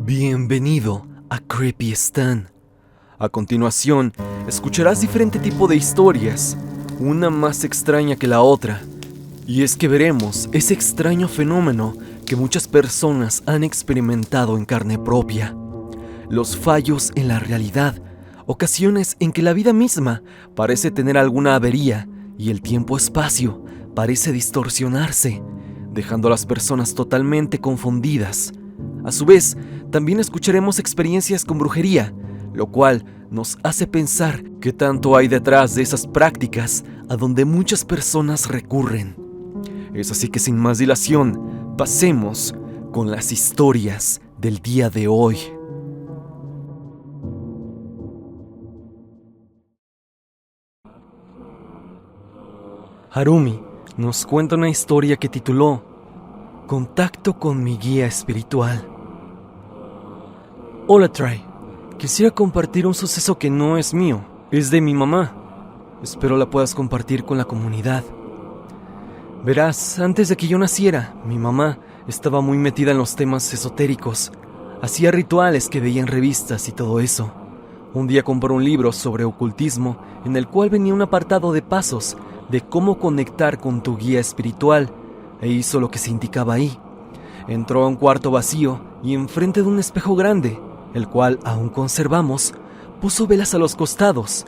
Bienvenido a Creepy Stan. A continuación, escucharás diferente tipo de historias, una más extraña que la otra. Y es que veremos ese extraño fenómeno que muchas personas han experimentado en carne propia. Los fallos en la realidad, ocasiones en que la vida misma parece tener alguna avería y el tiempo-espacio parece distorsionarse, dejando a las personas totalmente confundidas. A su vez, también escucharemos experiencias con brujería, lo cual nos hace pensar qué tanto hay detrás de esas prácticas a donde muchas personas recurren. Es así que sin más dilación, pasemos con las historias del día de hoy. Harumi nos cuenta una historia que tituló Contacto con mi guía espiritual. Hola Try, quisiera compartir un suceso que no es mío, es de mi mamá. Espero la puedas compartir con la comunidad. Verás, antes de que yo naciera, mi mamá estaba muy metida en los temas esotéricos. Hacía rituales que veía en revistas y todo eso. Un día compró un libro sobre ocultismo en el cual venía un apartado de pasos de cómo conectar con tu guía espiritual, e hizo lo que se indicaba ahí. Entró a un cuarto vacío y enfrente de un espejo grande, el cual aún conservamos, puso velas a los costados.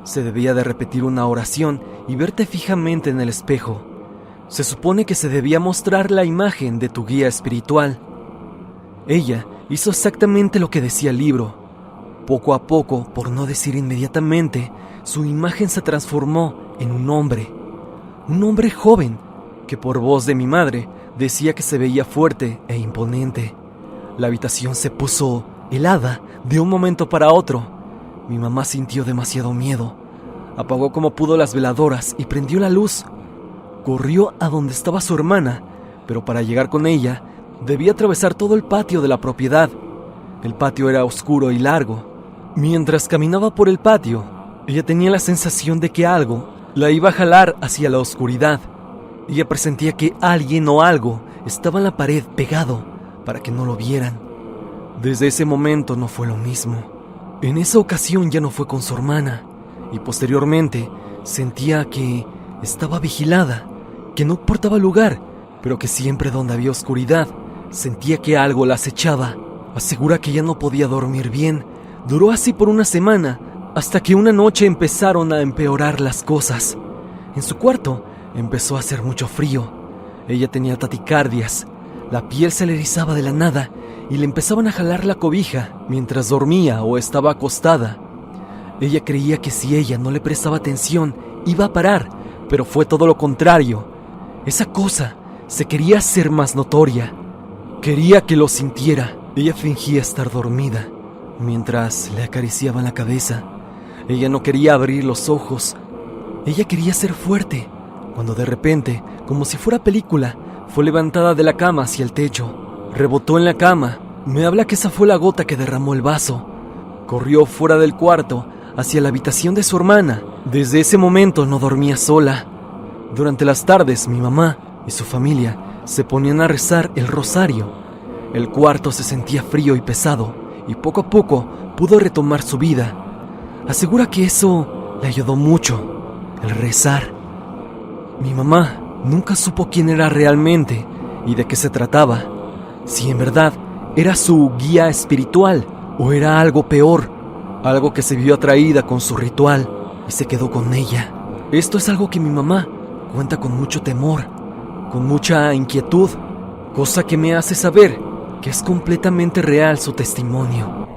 Se debía de repetir una oración y verte fijamente en el espejo. Se supone que se debía mostrar la imagen de tu guía espiritual. Ella hizo exactamente lo que decía el libro. Poco a poco, por no decir inmediatamente, su imagen se transformó en un hombre joven, que por voz de mi madre decía que se veía fuerte e imponente. La habitación se puso helada de un momento para otro. Mi mamá sintió demasiado miedo. Apagó como pudo las veladoras y prendió la luz. Corrió a donde estaba su hermana, pero para llegar con ella debía atravesar todo el patio de la propiedad. El patio era oscuro y largo. Mientras caminaba por el patio, ella tenía la sensación de que algo la iba a jalar hacia la oscuridad. Ella presentía que alguien o algo estaba en la pared pegado para que no lo vieran. Desde ese momento no fue lo mismo. En esa ocasión ya no fue con su hermana, y posteriormente sentía que estaba vigilada, que no portaba lugar, pero que siempre donde había oscuridad sentía que algo la acechaba. Asegura que ya no podía dormir bien. Duró así por una semana, hasta que una noche empezaron a empeorar las cosas. En su cuarto empezó a hacer mucho frío. Ella tenía taquicardias. La piel se le erizaba de la nada y le empezaban a jalar la cobija mientras dormía o estaba acostada. Ella creía que si ella no le prestaba atención iba a parar, pero fue todo lo contrario. Esa cosa se quería hacer más notoria. Quería que lo sintiera. Ella fingía estar dormida mientras le acariciaban la cabeza. Ella no quería abrir los ojos. Ella quería ser fuerte, cuando de repente, como si fuera película, fue levantada de la cama hacia el techo. Rebotó en la cama. Me habla que esa fue la gota que derramó el vaso. Corrió fuera del cuarto, hacia la habitación de su hermana. Desde ese momento no dormía sola. Durante las tardes, mi mamá y su familia se ponían a rezar el rosario. El cuarto se sentía frío y pesado, y poco a poco pudo retomar su vida. Asegura que eso le ayudó mucho, el rezar. Mi mamá nunca supo quién era realmente y de qué se trataba. Si en verdad era su guía espiritual o era algo peor, algo que se vio atraída con su ritual y se quedó con ella. Esto es algo que mi mamá cuenta con mucho temor, con mucha inquietud, cosa que me hace saber que es completamente real su testimonio.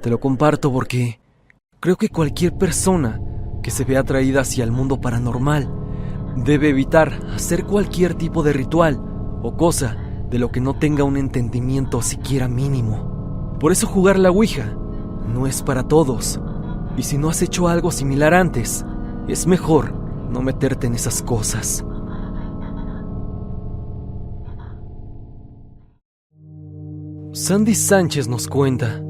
Te lo comparto porque creo que cualquier persona que se vea atraída hacia el mundo paranormal debe evitar hacer cualquier tipo de ritual o cosa de lo que no tenga un entendimiento siquiera mínimo. Por eso jugar la Ouija no es para todos. Y si no has hecho algo similar antes, es mejor no meterte en esas cosas. Sandy Sánchez nos cuenta: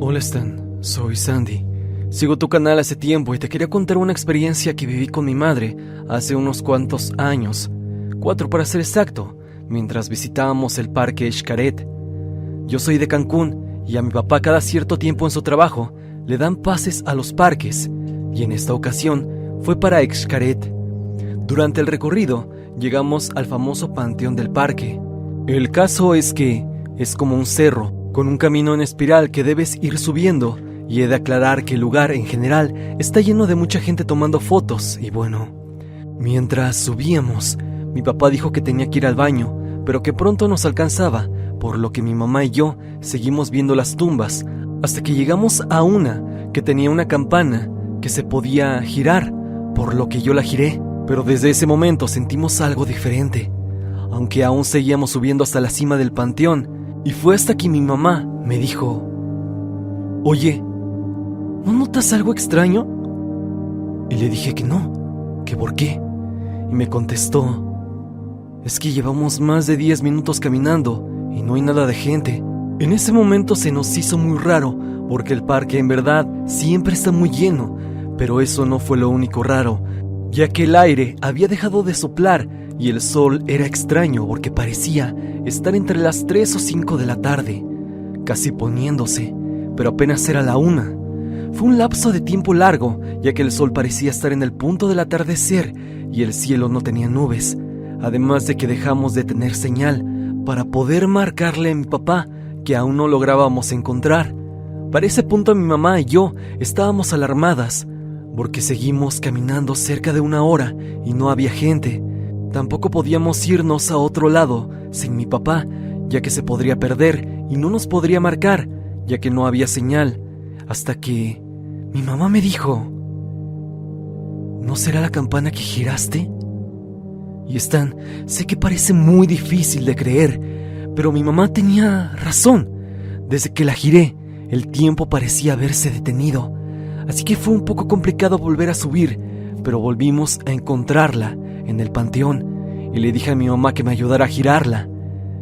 Hola Stan, soy Sandy. Sigo tu canal hace tiempo y te quería contar una experiencia que viví con mi madre hace unos cuantos años, 4 para ser exacto, mientras visitábamos el parque Xcaret. Yo soy de Cancún y a mi papá cada cierto tiempo en su trabajo le dan pases a los parques, y en esta ocasión fue para Xcaret. Durante el recorrido llegamos al famoso panteón del parque. El caso es que es como un cerro con un camino en espiral que debes ir subiendo, y he de aclarar que el lugar en general está lleno de mucha gente tomando fotos. Y bueno, mientras subíamos, mi papá dijo que tenía que ir al baño, pero que pronto nos alcanzaba, por lo que mi mamá y yo seguimos viendo las tumbas hasta que llegamos a una que tenía una campana que se podía girar, por lo que yo la giré. Pero desde ese momento sentimos algo diferente, aunque aún seguíamos subiendo hasta la cima del panteón, y fue hasta que mi mamá me dijo: «Oye, ¿no notas algo extraño?». Y le dije que no, que por qué, y me contestó: «Es que llevamos más de 10 minutos caminando y no hay nada de gente». En ese momento se nos hizo muy raro, porque el parque en verdad siempre está muy lleno, pero eso no fue lo único raro, ya que el aire había dejado de soplar y el sol era extraño porque parecía estar entre las 3 o 5 de la tarde, casi poniéndose, pero apenas era la 1. Fue un lapso de tiempo largo, ya que el sol parecía estar en el punto del atardecer y el cielo no tenía nubes, además de que dejamos de tener señal para poder marcarle a mi papá, que aún no lográbamos encontrar. Para ese punto mi mamá y yo estábamos alarmadas, porque seguimos caminando cerca de 1 hora y no había gente. Tampoco podíamos irnos a otro lado sin mi papá, ya que se podría perder y no nos podría marcar, ya que no había señal, hasta que mi mamá me dijo: «¿No será la campana que giraste?». Y Stan, sé que parece muy difícil de creer, pero mi mamá tenía razón. Desde que la giré, el tiempo parecía haberse detenido, así que fue un poco complicado volver a subir, pero volvimos a encontrarla en el panteón, y le dije a mi mamá que me ayudara a girarla.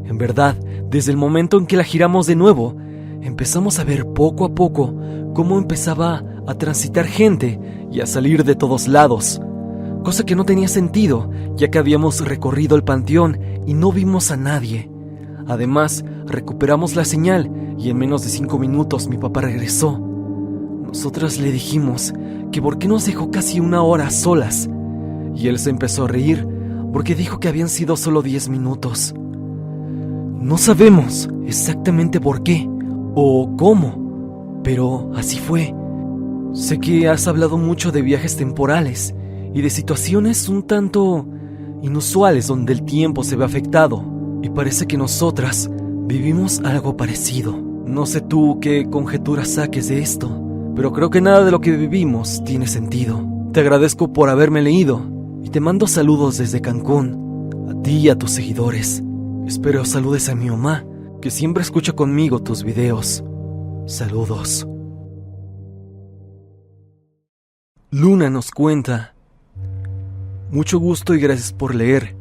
En verdad, desde el momento en que la giramos de nuevo, empezamos a ver poco a poco cómo empezaba a transitar gente y a salir de todos lados, cosa que no tenía sentido, ya que habíamos recorrido el panteón y no vimos a nadie. Además, recuperamos la señal y en menos de 5 minutos mi papá regresó. Nosotras le dijimos que por qué nos dejó casi 1 hora a solas, y él se empezó a reír porque dijo que habían sido solo 10 minutos. No sabemos exactamente por qué o cómo, pero así fue. Sé que has hablado mucho de viajes temporales y de situaciones un tanto inusuales donde el tiempo se ve afectado, y parece que nosotras vivimos algo parecido. No sé tú qué conjeturas saques de esto, pero creo que nada de lo que vivimos tiene sentido. Te agradezco por haberme leído y te mando saludos desde Cancún, a ti y a tus seguidores. Espero saludes a mi mamá, que siempre escucha conmigo tus videos. Saludos. Luna nos cuenta: mucho gusto y gracias por leer.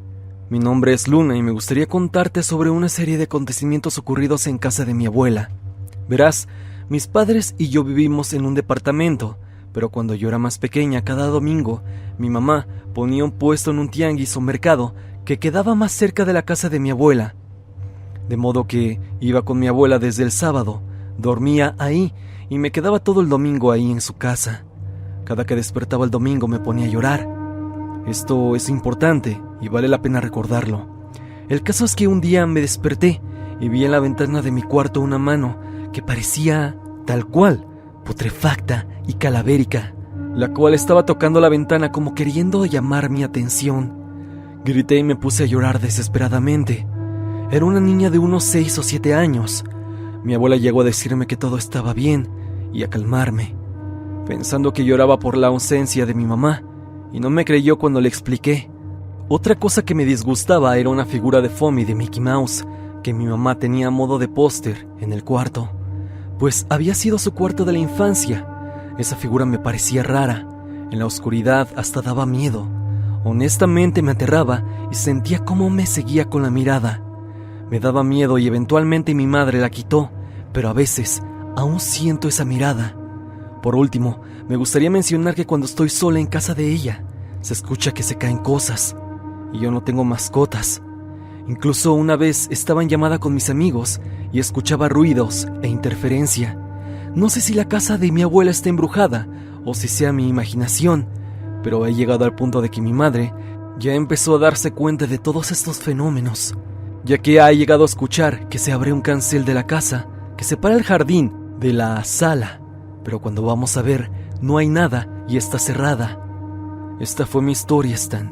Mi nombre es Luna y me gustaría contarte sobre una serie de acontecimientos ocurridos en casa de mi abuela. Verás, mis padres y yo vivimos en un departamento, pero cuando yo era más pequeña, cada domingo, mi mamá ponía un puesto en un tianguis o mercado que quedaba más cerca de la casa de mi abuela. De modo que iba con mi abuela desde el sábado, dormía ahí y me quedaba todo el domingo ahí en su casa. Cada que despertaba el domingo me ponía a llorar. Esto es importante y vale la pena recordarlo. El caso es que un día me desperté y vi en la ventana de mi cuarto una mano que parecía tal cual, putrefacta y calavérica, la cual estaba tocando la ventana como queriendo llamar mi atención. Grité y me puse a llorar desesperadamente. Era una niña de unos 6 o 7 años. Mi abuela llegó a decirme que todo estaba bien y a calmarme, pensando que lloraba por la ausencia de mi mamá, y no me creyó cuando le expliqué. Otra cosa que me disgustaba era una figura de foamy de Mickey Mouse que mi mamá tenía a modo de póster en el cuarto, pues había sido su cuarto de la infancia. Esa figura me parecía rara. En la oscuridad hasta daba miedo. Honestamente me aterraba y sentía cómo me seguía con la mirada. Me daba miedo y eventualmente mi madre la quitó, pero a veces aún siento esa mirada. Por último, me gustaría mencionar que cuando estoy sola en casa de ella, se escucha que se caen cosas, y yo no tengo mascotas. Incluso una vez estaba en llamada con mis amigos y escuchaba ruidos e interferencia. No sé si la casa de mi abuela está embrujada o si sea mi imaginación, pero he llegado al punto de que mi madre ya empezó a darse cuenta de todos estos fenómenos, ya que ha llegado a escuchar que se abre un cancel de la casa que separa el jardín de la sala, pero cuando vamos a ver no hay nada y está cerrada. Esta fue mi historia, Stan,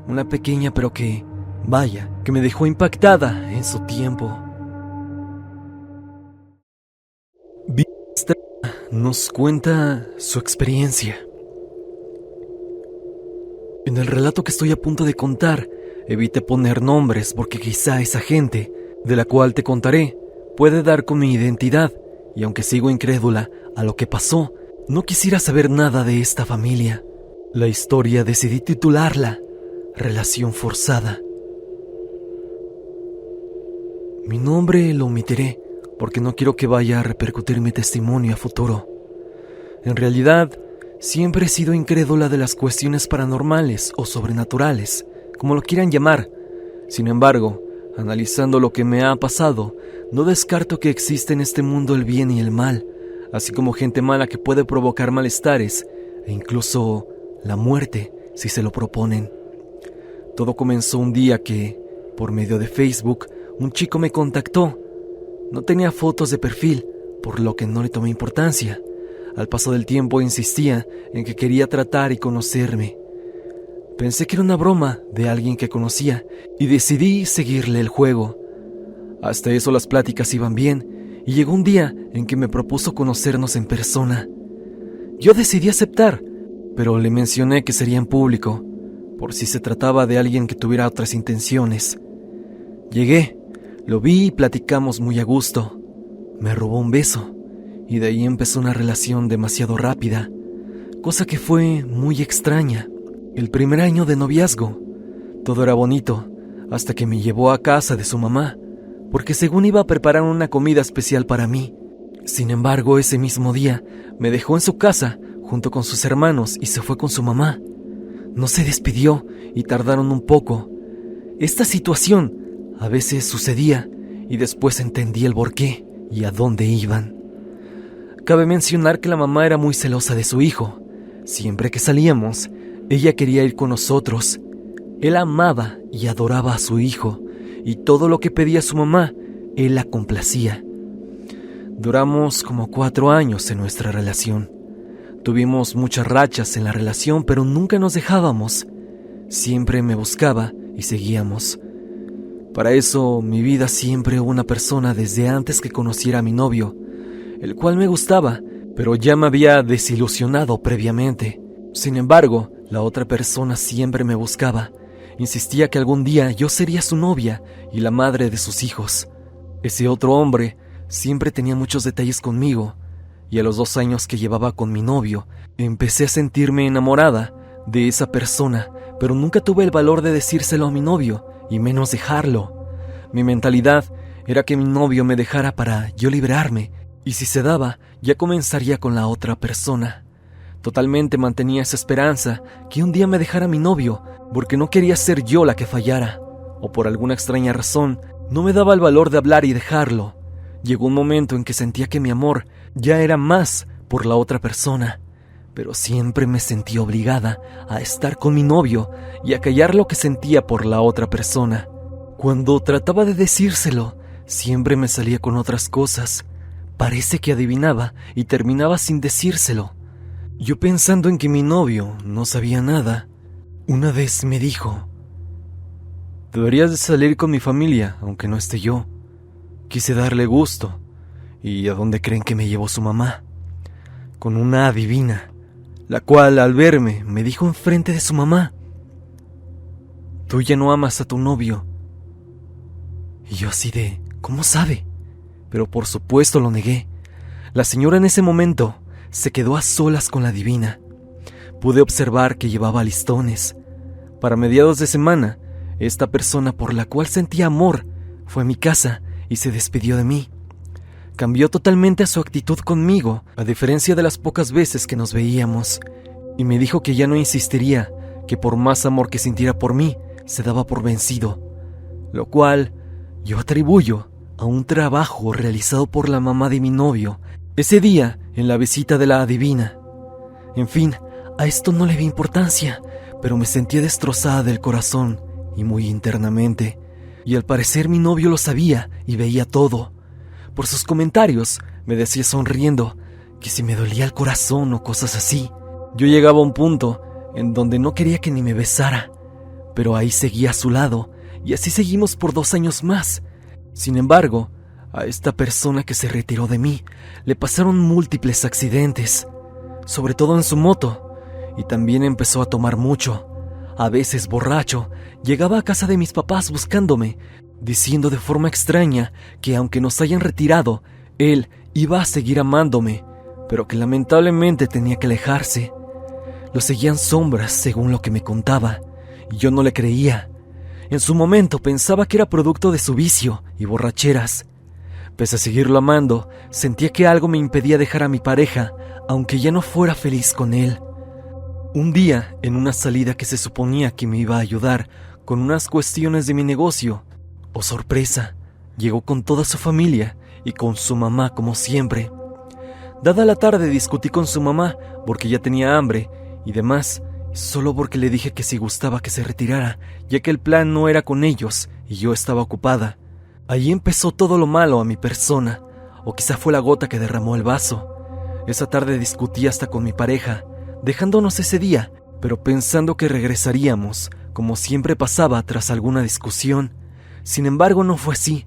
una pequeña pero que, vaya, que me dejó impactada en su tiempo. Vista nos cuenta su experiencia. En el relato que estoy a punto de contar, evité poner nombres porque quizá esa gente, de la cual te contaré, puede dar con mi identidad, y aunque sigo incrédula a lo que pasó, no quisiera saber nada de esta familia. La historia decidí titularla Relación Forzada. Mi nombre lo omitiré porque no quiero que vaya a repercutir mi testimonio a futuro. En realidad, siempre he sido incrédula de las cuestiones paranormales o sobrenaturales, como lo quieran llamar. Sin embargo, analizando lo que me ha pasado, no descarto que existe en este mundo el bien y el mal, así como gente mala que puede provocar malestares e incluso la muerte si se lo proponen. Todo comenzó un día que, por medio de Facebook, un chico me contactó. No tenía fotos de perfil, por lo que no le tomé importancia. Al paso del tiempo insistía en que quería tratar y conocerme. Pensé que era una broma de alguien que conocía y decidí seguirle el juego. Hasta eso las pláticas iban bien y llegó un día en que me propuso conocernos en persona. Yo decidí aceptar, pero le mencioné que sería en público, por si se trataba de alguien que tuviera otras intenciones. Llegué, lo vi y platicamos muy a gusto. Me robó un beso y de ahí empezó una relación demasiado rápida, cosa que fue muy extraña. El primer año de noviazgo, todo era bonito, hasta que me llevó a casa de su mamá, porque según iba a preparar una comida especial para mí. Sin embargo, ese mismo día, me dejó en su casa, junto con sus hermanos, y se fue con su mamá. No se despidió, y tardaron un poco. Esta situación a veces sucedía, y después entendí el porqué y a dónde iban. Cabe mencionar que la mamá era muy celosa de su hijo. Siempre que salíamos, ella quería ir con nosotros. Él amaba y adoraba a su hijo, y todo lo que pedía su mamá, él la complacía. Duramos como 4 años en nuestra relación. Tuvimos muchas rachas en la relación, pero nunca nos dejábamos. Siempre me buscaba y seguíamos. Para eso, mi vida siempre hubo una persona desde antes que conociera a mi novio, el cual me gustaba, pero ya me había desilusionado previamente. Sin embargo, la otra persona siempre me buscaba. Insistía que algún día yo sería su novia y la madre de sus hijos. Ese otro hombre siempre tenía muchos detalles conmigo, y a los 2 años que llevaba con mi novio, empecé a sentirme enamorada de esa persona, pero nunca tuve el valor de decírselo a mi novio, y menos dejarlo. Mi mentalidad era que mi novio me dejara para yo liberarme, y si se daba, ya comenzaría con la otra persona. Totalmente mantenía esa esperanza que un día me dejara mi novio, porque no quería ser yo la que fallara, o por alguna extraña razón, no me daba el valor de hablar y dejarlo. Llegó un momento en que sentía que mi amor ya era más por la otra persona, pero siempre me sentí obligada a estar con mi novio y a callar lo que sentía por la otra persona. Cuando trataba de decírselo, siempre me salía con otras cosas. Parece que adivinaba y terminaba sin decírselo. Yo pensando en que mi novio no sabía nada, una vez me dijo: «Deberías de salir con mi familia, aunque no esté yo». Quise darle gusto. ¿Y a dónde creen que me llevó su mamá? Con una adivina, la cual al verme me dijo enfrente de su mamá: «Tú ya no amas a tu novio». Y yo así de, ¿cómo sabe? Pero por supuesto lo negué. La señora en ese momento se quedó a solas con la adivina. Pude observar que llevaba listones. Para mediados de semana, esta persona por la cual sentía amor fue a mi casa y se despidió de mí. Cambió totalmente su actitud conmigo, a diferencia de las pocas veces que nos veíamos, y me dijo que ya no insistiría, que por más amor que sintiera por mí, se daba por vencido, lo cual yo atribuyo a un trabajo realizado por la mamá de mi novio, ese día en la visita de la adivina. En fin, a esto no le vi importancia, pero me sentía destrozada del corazón y muy internamente, y al parecer mi novio lo sabía y veía todo. Por sus comentarios me decía sonriendo que si me dolía el corazón o cosas así. Yo llegaba a un punto en donde no quería que ni me besara, pero ahí seguía a su lado y así seguimos por 2 años más. Sin embargo, a esta persona que se retiró de mí le pasaron múltiples accidentes, sobre todo en su moto, y también empezó a tomar mucho. A veces borracho, llegaba a casa de mis papás buscándome, diciendo de forma extraña que aunque nos hayan retirado, él iba a seguir amándome, pero que lamentablemente tenía que alejarse. Lo seguían sombras según lo que me contaba, y yo no le creía. En su momento pensaba que era producto de su vicio y borracheras. Pese a seguirlo amando, sentía que algo me impedía dejar a mi pareja, aunque ya no fuera feliz con él. Un día, en una salida que se suponía que me iba a ayudar con unas cuestiones de mi negocio, oh sorpresa, llegó con toda su familia y con su mamá como siempre. Dada la tarde discutí con su mamá porque ya tenía hambre y demás, solo porque le dije que si gustaba que se retirara, ya que el plan no era con ellos y yo estaba ocupada. Allí empezó todo lo malo a mi persona, o quizá fue la gota que derramó el vaso. Esa tarde discutí hasta con mi pareja, dejándonos ese día, pero pensando que regresaríamos, como siempre pasaba tras alguna discusión. Sin embargo, no fue así.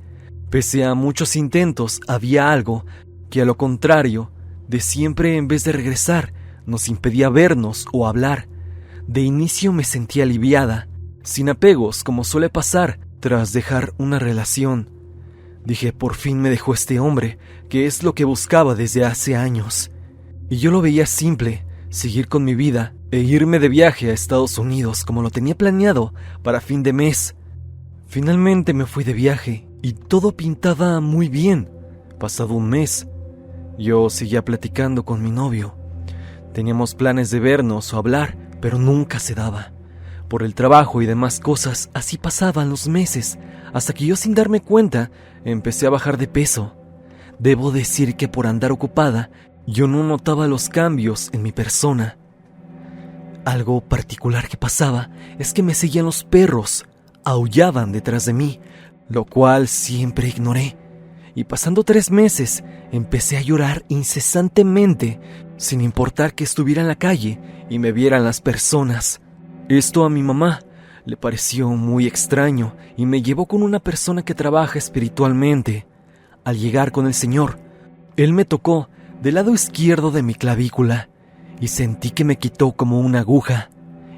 Pese a muchos intentos, había algo que, a lo contrario de siempre, en vez de regresar, nos impedía vernos o hablar. De inicio me sentía aliviada, sin apegos como suele pasar tras dejar una relación. Dije, por fin me dejó este hombre, que es lo que buscaba desde hace años. Y yo lo veía simple, seguir con mi vida e irme de viaje a Estados Unidos como lo tenía planeado para fin de mes. Finalmente me fui de viaje y todo pintaba muy bien. Pasado un mes, yo seguía platicando con mi novio. Teníamos planes de vernos o hablar, pero nunca se daba. Por el trabajo y demás cosas, así pasaban los meses, hasta que yo, sin darme cuenta, empecé a bajar de peso. Debo decir que por andar ocupada, yo no notaba los cambios en mi persona. Algo particular que pasaba es que me seguían los perros, aullaban detrás de mí, lo cual siempre ignoré. Y pasando 3 meses, empecé a llorar incesantemente, sin importar que estuviera en la calle y me vieran las personas. Esto a mi mamá le pareció muy extraño y me llevó con una persona que trabaja espiritualmente. Al llegar con el Señor, Él me tocó del lado izquierdo de mi clavícula y sentí que me quitó como una aguja.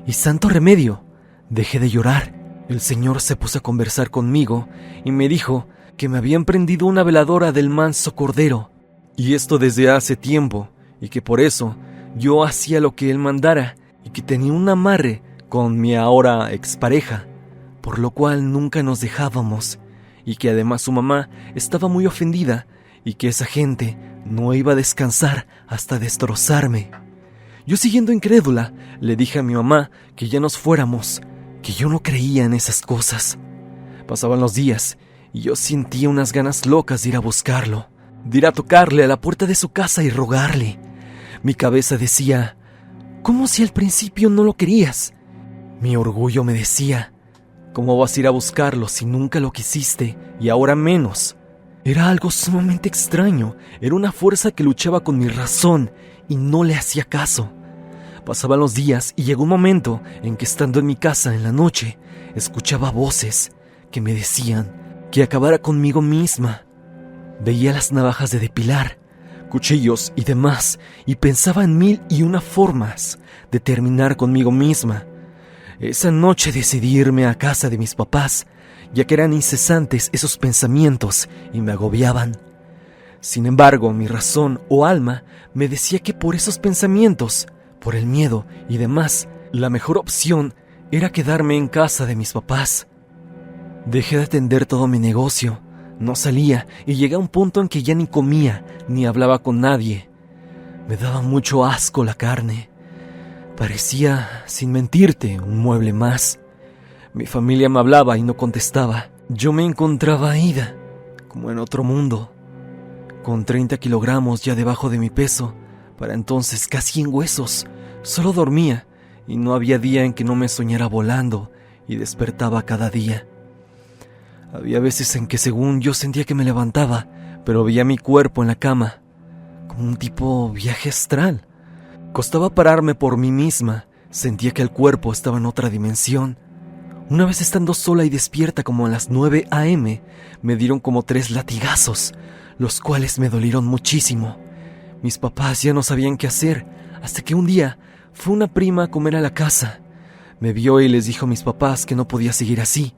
Y santo remedio, dejé de llorar. El Señor se puso a conversar conmigo y me dijo que me habían prendido una veladora del manso Cordero, y esto desde hace tiempo, y que por eso yo hacía lo que Él mandara, y que tenía un amarre con mi ahora expareja, por lo cual nunca nos dejábamos, y que además su mamá estaba muy ofendida, y que esa gente no iba a descansar hasta destrozarme. Yo, siguiendo incrédula, le dije a mi mamá que ya nos fuéramos, que yo no creía en esas cosas. Pasaban los días y yo sentía unas ganas locas de ir a buscarlo, de ir a tocarle a la puerta de su casa y rogarle. Mi cabeza decía, ¿cómo si al principio no lo querías? Mi orgullo me decía, ¿cómo vas a ir a buscarlo si nunca lo quisiste y ahora menos? Era algo sumamente extraño, era una fuerza que luchaba con mi razón y no le hacía caso. Pasaban los días y llegó un momento en que, estando en mi casa en la noche, escuchaba voces que me decían que acabara conmigo misma. Veía las navajas de depilar, cuchillos y demás, y pensaba en 1001 formas de terminar conmigo misma. Esa noche decidí irme a casa de mis papás, ya que eran incesantes esos pensamientos y me agobiaban. Sin embargo, mi razón o alma me decía que por esos pensamientos, por el miedo y demás, la mejor opción era quedarme en casa de mis papás. Dejé de atender todo mi negocio, no salía y llegué a un punto en que ya ni comía ni hablaba con nadie. Me daba mucho asco la carne. Parecía, sin mentirte, un mueble más. Mi familia me hablaba y no contestaba. Yo me encontraba ida, como en otro mundo, con 30 kilogramos ya debajo de mi peso, para entonces casi en huesos. Solo dormía y no había día en que no me soñara volando y despertaba cada día. Había veces en que según yo sentía que me levantaba, pero veía mi cuerpo en la cama, como un tipo viaje astral. Costaba pararme por mí misma, sentía que el cuerpo estaba en otra dimensión. Una vez estando sola y despierta como a las 9 a.m., me dieron como 3 latigazos, los cuales me dolieron muchísimo. Mis papás ya no sabían qué hacer, hasta que un día fue una prima a comer a la casa. Me vio y les dijo a mis papás que no podía seguir así.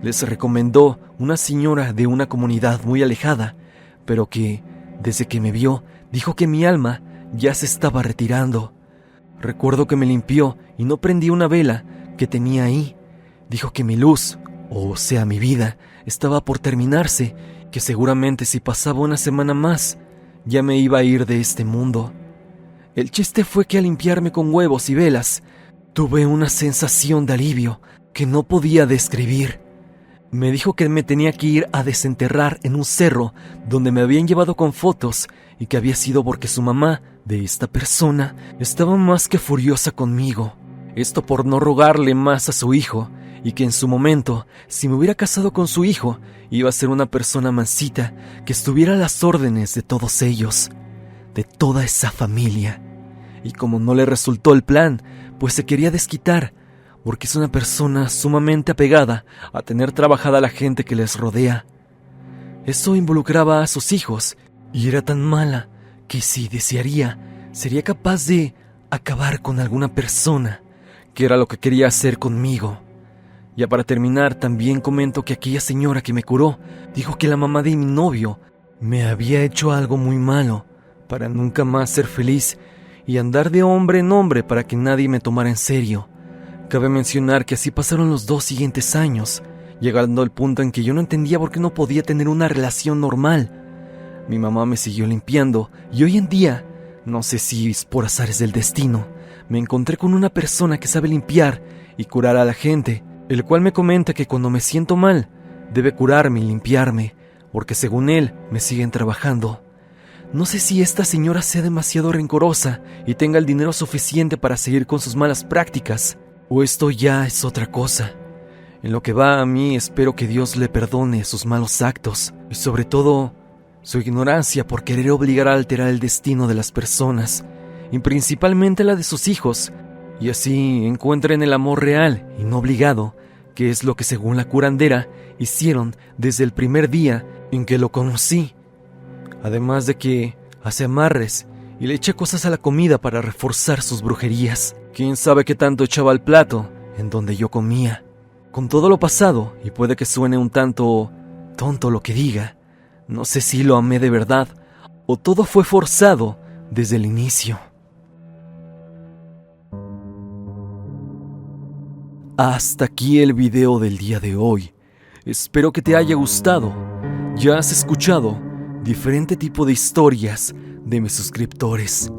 Les recomendó una señora de una comunidad muy alejada, pero que, desde que me vio, dijo que mi alma ya se estaba retirando. Recuerdo que me limpió y no prendí una vela que tenía ahí. Dijo que mi luz, o sea mi vida, estaba por terminarse, que seguramente si pasaba una semana más, ya me iba a ir de este mundo. El chiste fue que al limpiarme con huevos y velas, tuve una sensación de alivio que no podía describir. Me dijo que me tenía que ir a desenterrar en un cerro donde me habían llevado con fotos y que había sido porque su mamá, de esta persona, estaba más que furiosa conmigo. Esto por no rogarle más a su hijo, y que en su momento, si me hubiera casado con su hijo, iba a ser una persona mansita que estuviera a las órdenes de todos ellos, de toda esa familia. Y como no le resultó el plan, pues se quería desquitar, porque es una persona sumamente apegada a tener trabajada a la gente que les rodea. Eso involucraba a sus hijos, y era tan mala que si desearía, sería capaz de acabar con alguna persona, que era lo que quería hacer conmigo. Ya para terminar, también comento que aquella señora que me curó dijo que la mamá de mi novio me había hecho algo muy malo para nunca más ser feliz y andar de hombre en hombre para que nadie me tomara en serio. Cabe mencionar que así pasaron los 2 siguientes años, llegando al punto en que yo no entendía por qué no podía tener una relación normal. Mi mamá me siguió limpiando y hoy en día, no sé si es por azares del destino, me encontré con una persona que sabe limpiar y curar a la gente, el cual me comenta que cuando me siento mal, debe curarme y limpiarme, porque según él, me siguen trabajando. No sé si esta señora sea demasiado rencorosa y tenga el dinero suficiente para seguir con sus malas prácticas, o esto ya es otra cosa. En lo que va a mí, espero que Dios le perdone sus malos actos, y sobre todo, su ignorancia por querer obligar a alterar el destino de las personas, y principalmente la de sus hijos, y así encuentren el amor real y no obligado, que es lo que según la curandera hicieron desde el primer día en que lo conocí. Además de que hace amarres y le echa cosas a la comida para reforzar sus brujerías. Quién sabe qué tanto echaba al plato en donde yo comía. Con todo lo pasado, y puede que suene un tanto tonto lo que diga, no sé si lo amé de verdad o todo fue forzado desde el inicio. Hasta aquí el video del día de hoy. Espero que te haya gustado. Ya has escuchado diferente tipo de historias de mis suscriptores.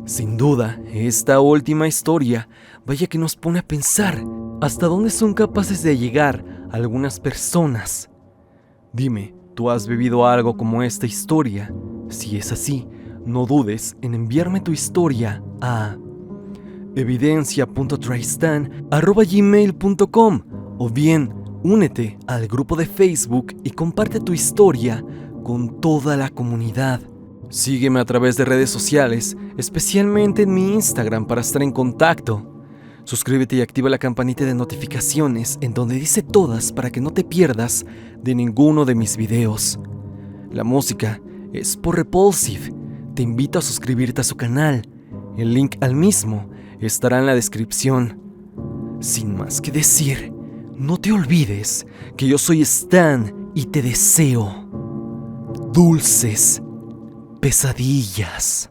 Sin duda, esta última historia, vaya que nos pone a pensar hasta dónde son capaces de llegar algunas personas. Dime, ¿tú has vivido algo como esta historia? Si es así, no dudes en enviarme tu historia a evidencia.tristan@gmail.com o bien únete al grupo de Facebook y comparte tu historia con toda la comunidad. Sígueme a través de redes sociales, especialmente en mi Instagram para estar en contacto. Suscríbete y activa la campanita de notificaciones en donde dice todas para que no te pierdas de ninguno de mis videos. La música es por Repulsive. Te invito a suscribirte a su canal. El link al mismo estará en la descripción. Sin más que decir, no te olvides que yo soy Stan y te deseo dulces pesadillas.